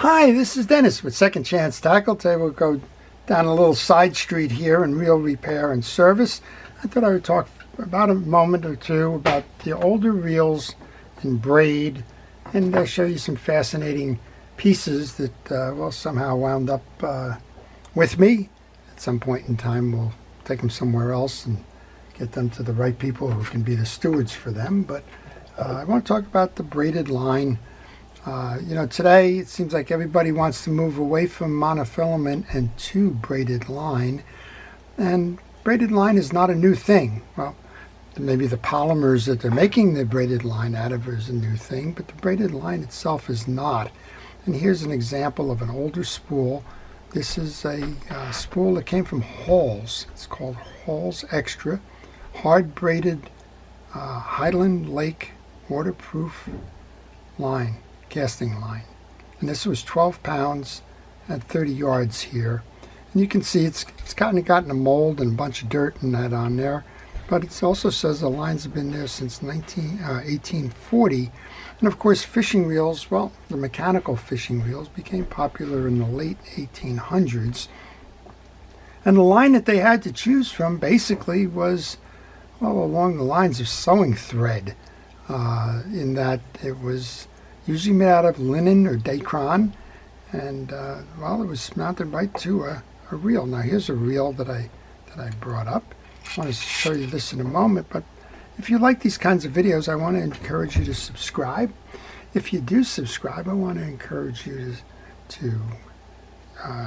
Hi, this is Dennis with Second Chance Tackle. Today we'll go down a little side street here in reel repair and service. I thought I would talk about a moment or two about the older reels in braid and show you some fascinating pieces that well, somehow wound up with me. At some point in time we'll take them somewhere else and get them to the right people who can be the stewards for them. But I want to talk about the braided line. Today it seems like everybody wants to move away from monofilament and to braided line. And braided line is not a new thing. Well, maybe the polymers that they're making the braided line out of is a new thing, but the braided line itself is not. And here's an example of an older spool. This is a spool that came from Halls. It's called Halls Extra. Hard braided Highland Lake waterproof line. Casting line, and this was 12 pounds at 30 yards here, and you can see it's gotten a mold and a bunch of dirt and that on there, but it also says the lines have been there since 1840. And of course fishing reels, well, the mechanical fishing reels became popular in the late 1800s, and the line that they had to choose from basically was, well, along the lines of sewing thread, in that it was usually made out of linen or dacron, and well, it was mounted right to a reel. Now here's a reel that I brought up. I want to show you this in a moment, but if you like these kinds of videos, I want to encourage you to subscribe. If you do subscribe, I want to encourage you to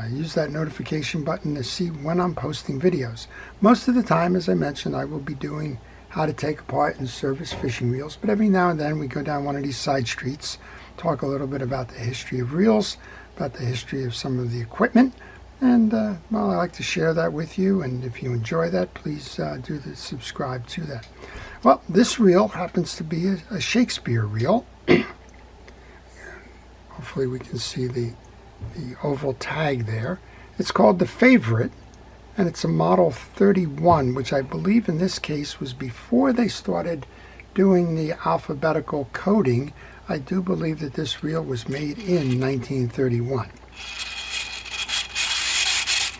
use that notification button to see when I'm posting videos. Most of the time, as I mentioned, I will be doing how to take apart and service fishing reels, but every now and then we go down one of these side streets, talk a little bit about the history of reels, about the history of some of the equipment, and well, I like to share that with you, and if you enjoy that, please subscribe to that. Well, this reel happens to be a Shakespeare reel. Hopefully we can see the oval tag there. It's called the Favorite, and it's a model 31, which I believe in this case was before they started doing the alphabetical coding. I do believe that this reel was made in 1931.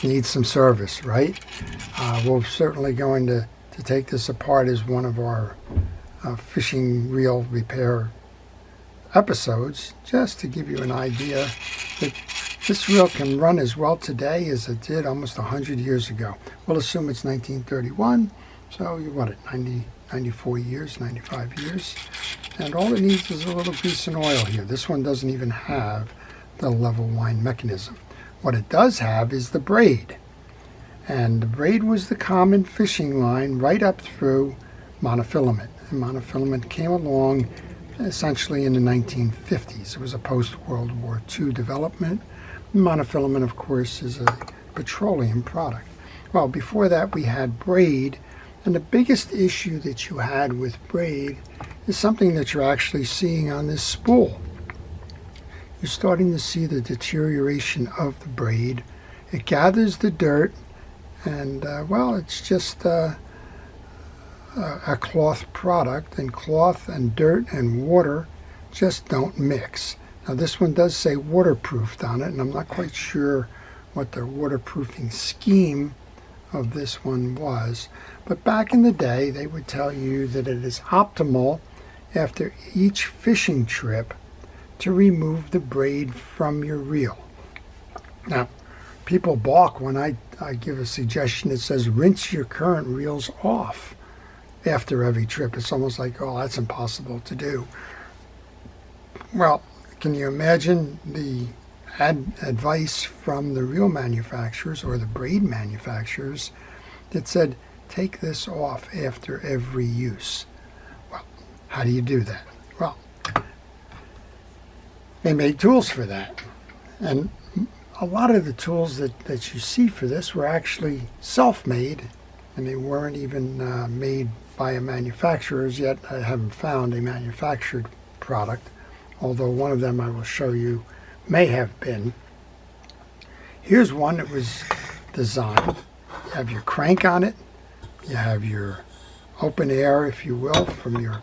Needs some service, right? We're certainly going to take this apart as one of our fishing reel repair episodes, just to give you an idea that this reel can run as well today as it did almost 100 years ago. We'll assume it's 1931, so you're what, at 94 years, 95 years, and all it needs is a little grease and oil here. This one doesn't even have the level wind mechanism. What it does have is the braid, and the braid was the common fishing line right up through monofilament, and monofilament came along essentially in the 1950s. It was a post-World War II development. Monofilament, of course, is a petroleum product. Well, before that we had braid, and the biggest issue that you had with braid is something that you're actually seeing on this spool. You're starting to see the deterioration of the braid. It gathers the dirt, and well, it's just a cloth product, and cloth and dirt and water just don't mix. Now this one does say waterproofed on it, and I'm not quite sure what the waterproofing scheme of this one was, but back in the day they would tell you that it is optimal after each fishing trip to remove the braid from your reel. Now people balk when I give a suggestion that says rinse your current reels off after every trip. It's almost like, oh, that's impossible to do. Well, can you imagine the advice from the reel manufacturers or the braid manufacturers that said, take this off after every use? Well, how do you do that? Well, they made tools for that. And a lot of the tools that you see for this were actually self-made, and they weren't even made by a manufacturer. Yet I haven't found a manufactured product, although one of them I will show you may have been. Here's one that was designed. You have your crank on it, you have your open air, if you will, from your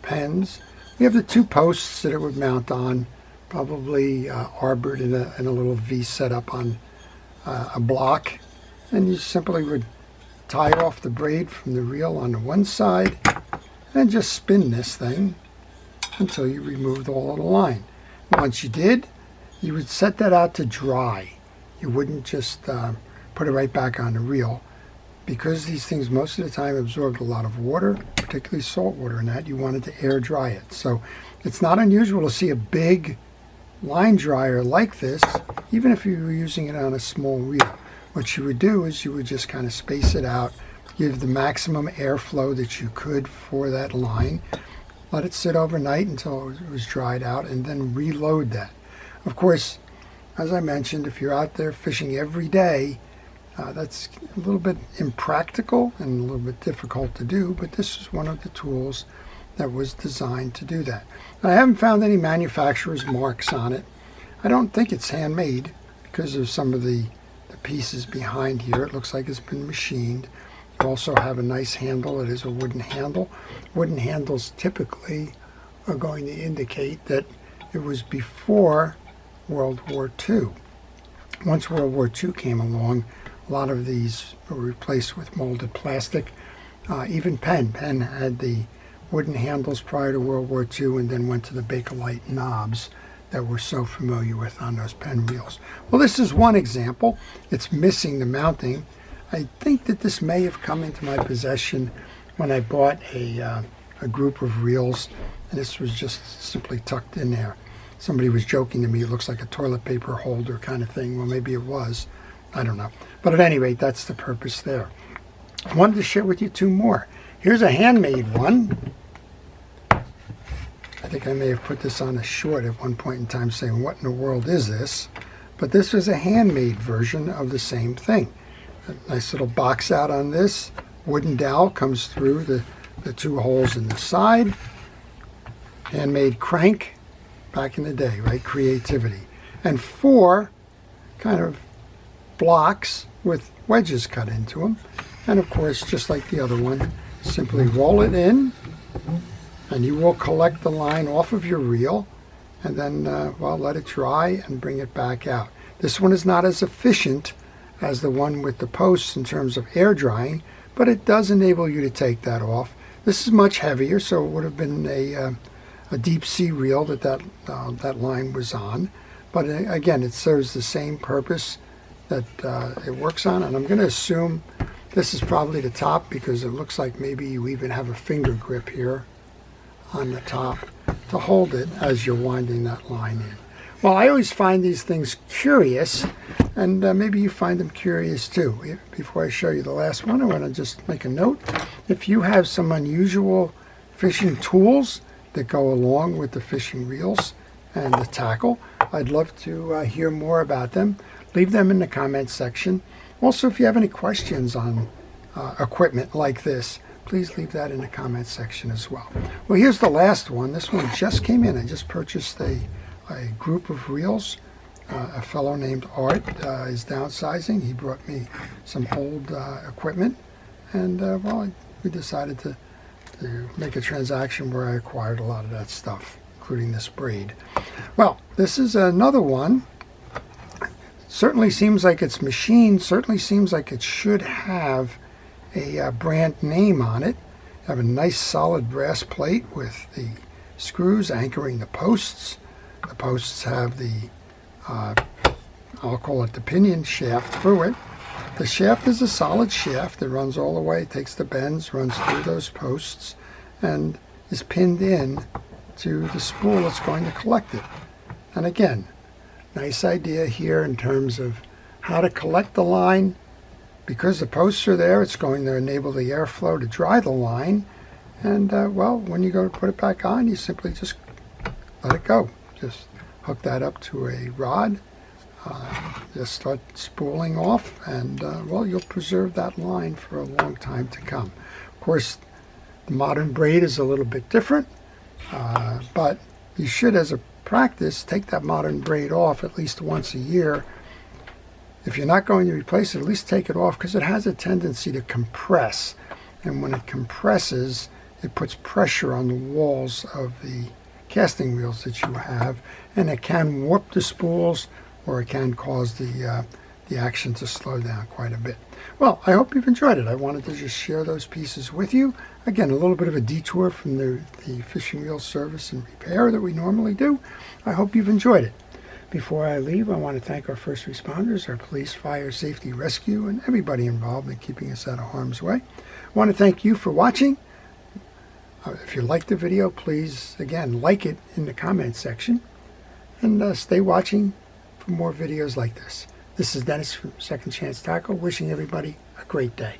pens. We have the two posts that it would mount on, probably arbored in a little V setup on a block. And you simply would tie off the braid from the reel on the one side and just spin this thing until you removed all of the line. Once you did, you would set that out to dry. You wouldn't just put it right back on the reel, because these things most of the time absorbed a lot of water, particularly salt water, and that you wanted to air dry it. So it's not unusual to see a big line dryer like this, even if you were using it on a small reel. What you would do is you would just kind of space it out, give the maximum airflow that you could for that line, let it sit overnight until it was dried out, and then reload that. Of course, as I mentioned, if you're out there fishing every day, that's a little bit impractical and a little bit difficult to do, but this is one of the tools that was designed to do that. I haven't found any manufacturer's marks on it. I don't think it's handmade because of some of the pieces behind here. It looks like it's been machined. You also have a nice handle. It is a wooden handle. Wooden handles typically are going to indicate that it was before World War II. Once World War II came along, a lot of these were replaced with molded plastic. Even Penn had the wooden handles prior to World War II, and then went to the Bakelite knobs that we're so familiar with on those Penn reels. Well, this is one example. It's missing the mounting. I think that this may have come into my possession when I bought a group of reels, and this was just simply tucked in there. Somebody was joking to me, it looks like a toilet paper holder kind of thing. Well, maybe it was. I don't know. But at any rate, that's the purpose there. I wanted to share with you two more. Here's a handmade one. I think I may have put this on a short at one point in time saying, what in the world is this? But this was a handmade version of the same thing. A nice little box out on this. Wooden dowel comes through the two holes in the side. Handmade crank. Back in the day, right? Creativity. And 4 kind of blocks with wedges cut into them. And of course, just like the other one, simply roll it in, and you will collect the line off of your reel, and then, let it dry and bring it back out. This one is not as efficient as the one with the posts in terms of air drying, but it does enable you to take that off. This is much heavier, so it would have been a deep sea reel that line was on. But again, it serves the same purpose that it works on, and I'm going to assume this is probably the top because it looks like maybe you even have a finger grip here on the top to hold it as you're winding that line in. Well, I always find these things curious, and maybe you find them curious too. Before I show you the last one, I want to just make a note. If you have some unusual fishing tools that go along with the fishing reels and the tackle, I'd love to hear more about them. Leave them in the comments section. Also, if you have any questions on equipment like this, please leave that in the comments section as well. Well, here's the last one. This one just came in. I just purchased a group of reels. A fellow named Art is downsizing. He brought me some old equipment, and we decided to make a transaction where I acquired a lot of that stuff, including this braid. Well, this is another one. Certainly seems like it's machined. Certainly seems like it should have a brand name on it. Have a nice solid brass plate with the screws anchoring the posts. The posts have the, I'll call it the pinion shaft through it. The shaft is a solid shaft that runs all the way, takes the bends, runs through those posts, and is pinned in to the spool that's going to collect it. And again, nice idea here in terms of how to collect the line. Because the posts are there, it's going to enable the airflow to dry the line. And when you go to put it back on, you simply just let it go. Just hook that up to a rod. Just start spooling off, and you'll preserve that line for a long time to come. Of course, the modern braid is a little bit different, but you should, as a practice, take that modern braid off at least once a year. If you're not going to replace it, at least take it off, because it has a tendency to compress, and when it compresses, it puts pressure on the walls of the casting wheels that you have, and it can warp the spools, or it can cause the action to slow down quite a bit. Well, I hope you've enjoyed it. I wanted to just share those pieces with you. Again, a little bit of a detour from the fishing reel service and repair that we normally do. I hope you've enjoyed it. Before I leave, I want to thank our first responders, our police, fire, safety, rescue, and everybody involved in keeping us out of harm's way. I want to thank you for watching. If you liked the video, please, again, like it in the comment section. And stay watching for more videos like this. This is Dennis from Second Chance Tackle, wishing everybody a great day.